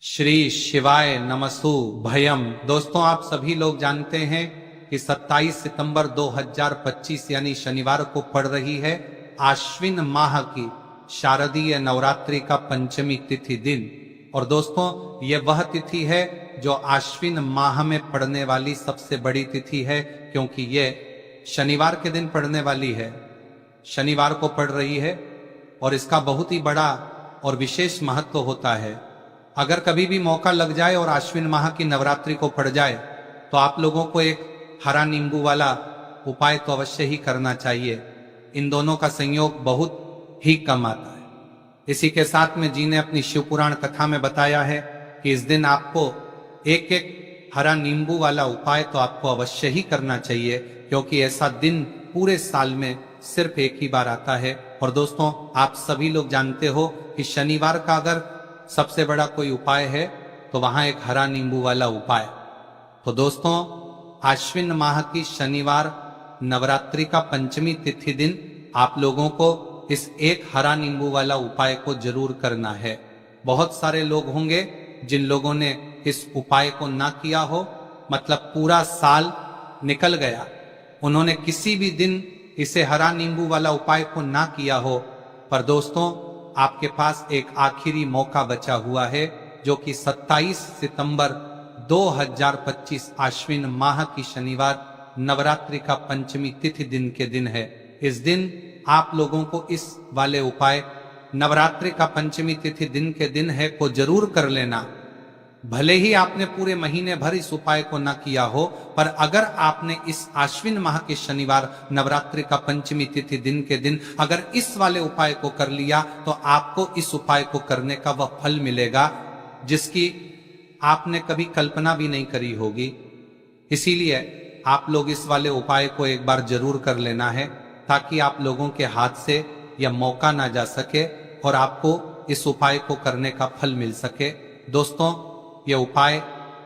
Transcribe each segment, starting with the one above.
श्री शिवाय नमस्तु भयम। दोस्तों, आप सभी लोग जानते हैं कि 27 सितंबर 2025 यानी शनिवार को पड़ रही है आश्विन माह की शारदीय नवरात्रि का पंचमी तिथि दिन। और दोस्तों, ये वह तिथि है जो आश्विन माह में पड़ने वाली सबसे बड़ी तिथि है, क्योंकि ये शनिवार के दिन पड़ने वाली है, शनिवार को पड़ रही है। और इसका बहुत ही बड़ा और विशेष महत्व होता है। अगर कभी भी मौका लग जाए और आश्विन माह की नवरात्रि को पड़ जाए तो आप लोगों को एक हरा नींबू वाला उपाय तो अवश्य ही करना चाहिए। इन दोनों का संयोग बहुत ही कम आता है। इसी के साथ में जी ने अपनी शिव पुराण कथा में बताया है कि इस दिन आपको एक एक हरा नींबू वाला उपाय तो आपको अवश्य ही करना चाहिए, क्योंकि ऐसा दिन पूरे साल में सिर्फ एक ही बार आता है। और दोस्तों, आप सभी लोग जानते हो कि शनिवार का अगर सबसे बड़ा कोई उपाय है तो वहां एक हरा नींबू वाला उपाय। तो दोस्तों, आश्विन माह की शनिवार नवरात्रि का पंचमी तिथि दिन आप लोगों को इस एक हरा नींबू वाला उपाय को जरूर करना है। बहुत सारे लोग होंगे जिन लोगों ने इस उपाय को ना किया हो, मतलब पूरा साल निकल गया, उन्होंने किसी भी दिन इसे हरा नींबू वाला उपाय को ना किया हो। पर दोस्तों, आपके पास एक आखिरी मौका बचा हुआ है, जो कि 27 सितंबर 2025 आश्विन माह की शनिवार नवरात्रि का पंचमी तिथि दिन के दिन है। इस दिन आप लोगों को इस वाले उपाय, नवरात्रि का पंचमी तिथि दिन के दिन है, को जरूर कर लेना। भले ही आपने पूरे महीने भर इस उपाय को न किया हो, पर अगर आपने इस आश्विन माह के शनिवार नवरात्रि का पंचमी तिथि दिन के दिन अगर इस वाले उपाय को कर लिया तो आपको इस उपाय को करने का वह फल मिलेगा जिसकी आपने कभी कल्पना भी नहीं करी होगी। इसीलिए आप लोग इस वाले उपाय को एक बार जरूर कर लेना है, ताकि आप लोगों के हाथ से यह मौका ना जा सके और आपको इस उपाय को करने का फल मिल सके। दोस्तों, यह उपाय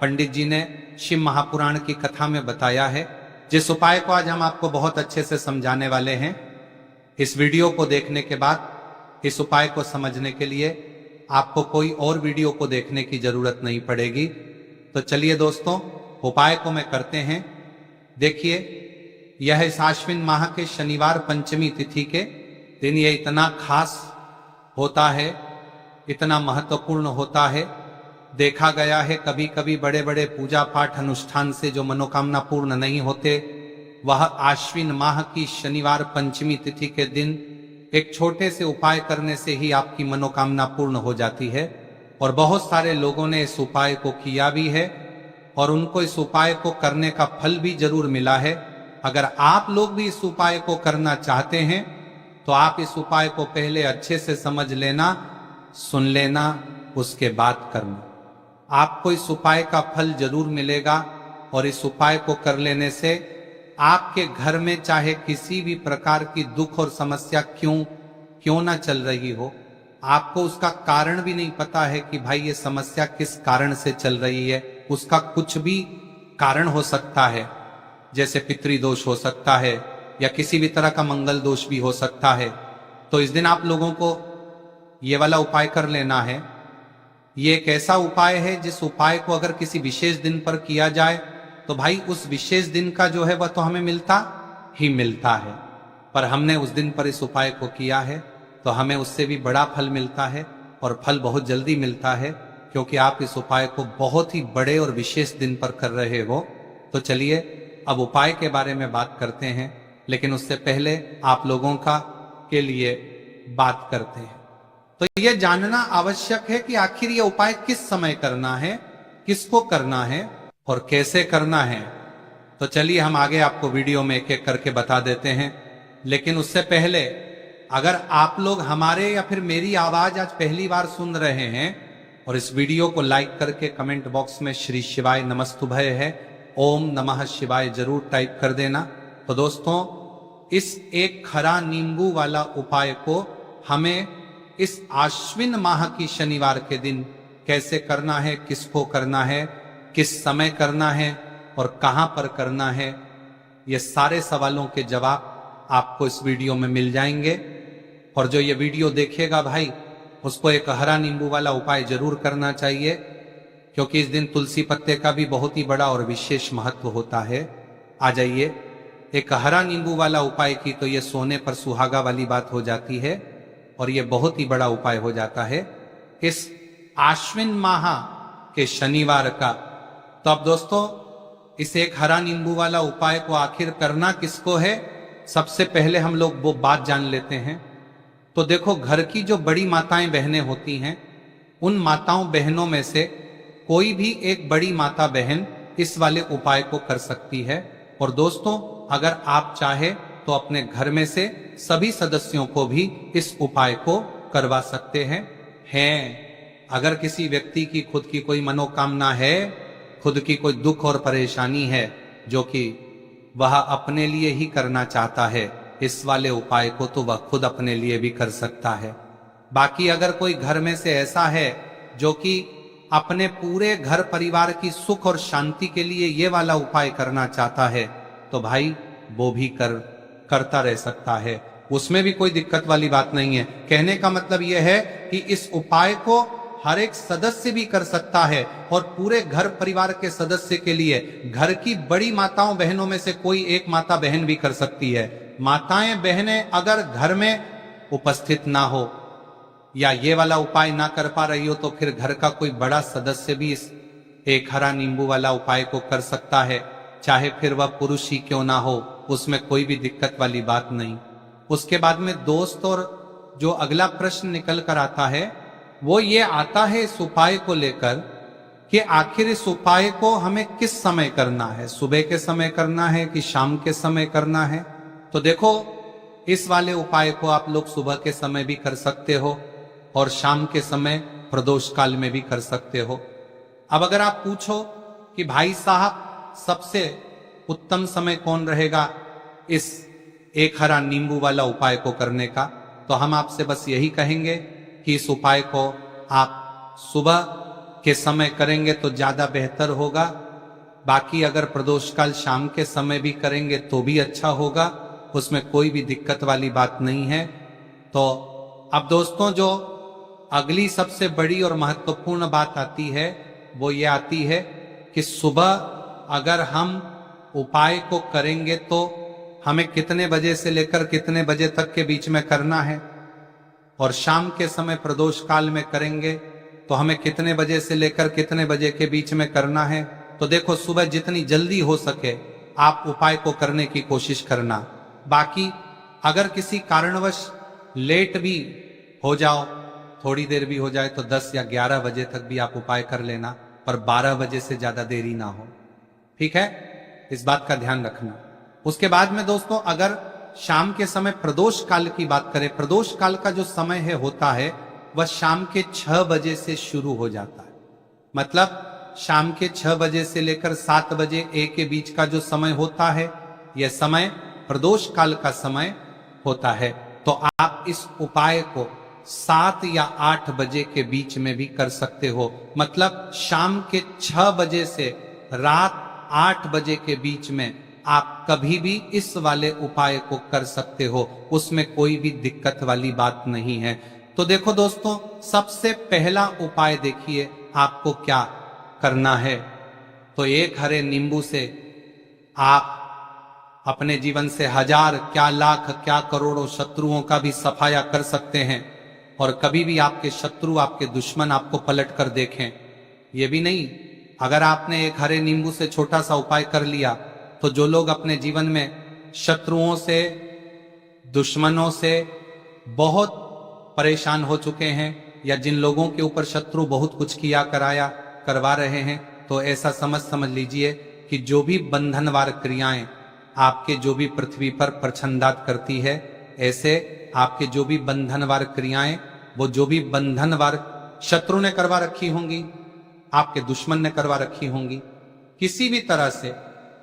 पंडित जी ने शिव महापुराण की कथा में बताया है, जिस उपाय को आज हम आपको बहुत अच्छे से समझाने वाले हैं। इस वीडियो को देखने के बाद इस उपाय को समझने के लिए आपको कोई और वीडियो को देखने की जरूरत नहीं पड़ेगी। तो चलिए दोस्तों, उपाय को मैं करते हैं। देखिए, यह इस आश्विन माह के शनिवार पंचमी तिथि के दिन यह इतना खास होता है, इतना महत्वपूर्ण होता है। देखा गया है कभी कभी बड़े बड़े पूजा पाठ अनुष्ठान से जो मनोकामना पूर्ण नहीं होते, वह आश्विन माह की शनिवार पंचमी तिथि के दिन एक छोटे से उपाय करने से ही आपकी मनोकामना पूर्ण हो जाती है। और बहुत सारे लोगों ने इस उपाय को किया भी है और उनको इस उपाय को करने का फल भी जरूर मिला है। अगर आप लोग भी इस उपाय को करना चाहते हैं तो आप इस उपाय को पहले अच्छे से समझ लेना, सुन लेना, उसके बाद करना। आपको इस उपाय का फल जरूर मिलेगा। और इस उपाय को कर लेने से आपके घर में चाहे किसी भी प्रकार की दुख और समस्या क्यों ना चल रही हो, आपको उसका कारण भी नहीं पता है कि भाई ये समस्या किस कारण से चल रही है, उसका कुछ भी कारण हो सकता है, जैसे पितृदोष हो सकता है या किसी भी तरह का मंगल दोष भी हो सकता है। तो इस दिन आप लोगों को ये वाला उपाय कर लेना है। ये एक ऐसा उपाय है जिस उपाय को अगर किसी विशेष दिन पर किया जाए तो भाई उस विशेष दिन का जो है वह तो हमें मिलता ही मिलता है। पर हमने उस दिन पर इस उपाय को किया है तो हमें उससे भी बड़ा फल मिलता है, और फल बहुत जल्दी मिलता है, क्योंकि आप इस उपाय को बहुत ही बड़े और विशेष दिन पर कर रहे हो। तो चलिए अब उपाय के बारे में बात करते हैं, लेकिन उससे पहले आप लोगों के लिए बात करते हैं। तो यह जानना आवश्यक है कि आखिर यह उपाय किस समय करना है, किसको करना है और कैसे करना है। तो चलिए हम आगे आपको वीडियो में एक एक करके बता देते हैं। लेकिन उससे पहले, अगर आप लोग हमारे या फिर मेरी आवाज आज पहली बार सुन रहे हैं और इस वीडियो को लाइक करके कमेंट बॉक्स में श्री शिवाय नमस्तुभय है, ओम नमः शिवाय जरूर टाइप कर देना। तो दोस्तों, इस एक हरा नींबू वाला उपाय को हमें इस आश्विन माह की शनिवार के दिन कैसे करना है, किसको करना है, किस समय करना है और कहां पर करना है, ये सारे सवालों के जवाब आपको इस वीडियो में मिल जाएंगे। और जो ये वीडियो देखेगा भाई, उसको एक हरा नींबू वाला उपाय जरूर करना चाहिए, क्योंकि इस दिन तुलसी पत्ते का भी बहुत ही बड़ा और विशेष महत्व होता है। आ जाइए, एक हरा नींबू वाला उपाय की तो ये सोने पर सुहागा वाली बात हो जाती है और ये बहुत ही बड़ा उपाय हो जाता है इस आश्विन माह के शनिवार का। तो अब दोस्तों, इस एक हरा नींबू वाला उपाय को आखिर करना किसको है, सबसे पहले हम लोग वो बात जान लेते हैं। तो देखो, घर की जो बड़ी माताएं बहनें होती हैं, उन माताओं बहनों में से कोई भी एक बड़ी माता बहन इस वाले उपाय को कर सकती है। और दोस्तों, अगर आप चाहे तो अपने घर में से सभी सदस्यों को भी इस उपाय को करवा सकते हैं। अगर किसी व्यक्ति की खुद की कोई मनोकामना है, खुद की कोई दुख और परेशानी है जो कि वह अपने लिए ही करना चाहता है, इस वाले उपाय को तो वह खुद अपने लिए भी कर सकता है। बाकी अगर कोई घर में से ऐसा है जो कि अपने पूरे घर परिवार की सुख और शांति के लिए ये वाला उपाय करना चाहता है, तो भाई वो भी करता रह सकता है, उसमें भी कोई दिक्कत वाली बात नहीं है। कहने का मतलब यह है कि इस उपाय को हर एक सदस्य भी कर सकता है और पूरे घर परिवार के सदस्य के लिए घर की बड़ी माताओं बहनों में से कोई एक माता बहन भी कर सकती है। माताएं बहनें अगर घर में उपस्थित ना हो या ये वाला उपाय ना कर पा रही हो, तो फिर घर का कोई बड़ा सदस्य भी इस एक हरा नींबू वाला उपाय को कर सकता है, चाहे फिर वह पुरुष ही क्यों ना हो, उसमें कोई भी दिक्कत वाली बात नहीं। उसके बाद में दोस्त, और जो अगला प्रश्न निकल कर आता है वो ये आता है इस उपाय को लेकर कि आखिर इस उपाय को हमें किस समय करना है, सुबह के समय करना है कि शाम के समय करना है। तो देखो, इस वाले उपाय को आप लोग सुबह के समय भी कर सकते हो और शाम के समय प्रदोष काल में भी कर सकते हो। अब अगर आप पूछो कि भाई साहब सबसे उत्तम समय कौन रहेगा इस एक हरा नींबू वाला उपाय को करने का, तो हम आपसे बस यही कहेंगे कि इस उपाय को आप सुबह के समय करेंगे तो ज्यादा बेहतर होगा। बाकी अगर प्रदोष काल शाम के समय भी करेंगे तो भी अच्छा होगा, उसमें कोई भी दिक्कत वाली बात नहीं है। तो अब दोस्तों, जो अगली सबसे बड़ी और महत्वपूर्ण बात आती है वो ये आती है कि सुबह अगर हम उपाय को करेंगे तो हमें कितने बजे से लेकर कितने बजे तक के बीच में करना है, और शाम के समय प्रदोष काल में करेंगे तो हमें कितने बजे से लेकर कितने बजे के बीच में करना है। तो देखो, सुबह जितनी जल्दी हो सके आप उपाय को करने की कोशिश करना। बाकी अगर किसी कारणवश लेट भी हो जाओ, थोड़ी देर भी हो जाए, तो 10 या 11 बजे तक भी आप उपाय कर लेना, पर 12 बजे से ज्यादा देरी ना हो, ठीक है? इस बात का ध्यान रखना। उसके बाद में दोस्तों, अगर शाम के समय प्रदोष काल की बात करें, प्रदोष काल का जो समय है होता है वह शाम के 6 बजे से शुरू हो जाता है। मतलब शाम के 6 बजे से लेकर 7 बजे के बीच का जो समय होता है, यह समय प्रदोष काल का समय होता है। तो आप इस उपाय को 7 या 8 बजे के बीच में भी कर सकते हो। मतलब शाम के 6 बजे से रात 8 बजे के बीच में आप कभी भी इस वाले उपाय को कर सकते हो, उसमें कोई भी दिक्कत वाली बात नहीं है। तो देखो दोस्तों, सबसे पहला उपाय देखिए आपको क्या करना है। तो एक हरे नींबू से आप अपने जीवन से 1000 क्या लाख क्या करोड़ों शत्रुओं का भी सफाया कर सकते हैं, और कभी भी आपके शत्रु, आपके दुश्मन आपको पलट कर देखें ये भी नहीं। अगर आपने एक हरे नींबू से छोटा सा उपाय कर लिया, तो जो लोग अपने जीवन में शत्रुओं से, दुश्मनों से बहुत परेशान हो चुके हैं, या जिन लोगों के ऊपर शत्रु बहुत कुछ किया कराया करवा रहे हैं, तो ऐसा समझ लीजिए कि जो भी बंधनवार क्रियाएं आपके जो भी पृथ्वी पर प्रछंदात करती है, ऐसे आपके जो भी बंधनवार क्रियाएं, वो जो भी बंधनवार शत्रु ने करवा रखी होंगी, आपके दुश्मन ने करवा रखी होंगी, किसी भी तरह से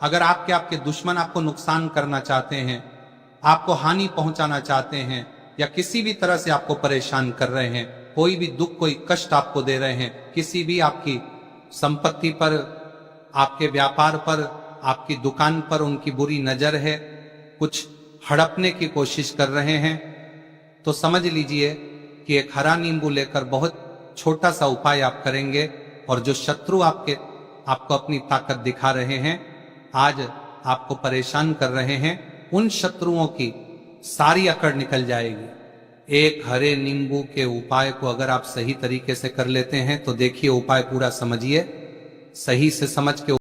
अगर आपके दुश्मन आपको नुकसान करना चाहते हैं, आपको हानि पहुंचाना चाहते हैं, या किसी भी तरह से आपको परेशान कर रहे हैं, कोई भी दुख, कोई कष्ट आपको दे रहे हैं, किसी भी आपकी संपत्ति पर, आपके व्यापार पर, आपकी दुकान पर उनकी बुरी नजर है, कुछ हड़पने की कोशिश कर रहे हैं, तो समझ लीजिए कि एक हरा नींबू लेकर बहुत छोटा सा उपाय आप करेंगे और जो शत्रु आपको अपनी ताकत दिखा रहे हैं, आज आपको परेशान कर रहे हैं, उन शत्रुओं की सारी अकड़ निकल जाएगी। एक हरे नींबू के उपाय को अगर आप सही तरीके से कर लेते हैं तो देखिए, उपाय पूरा समझिए, सही से समझ के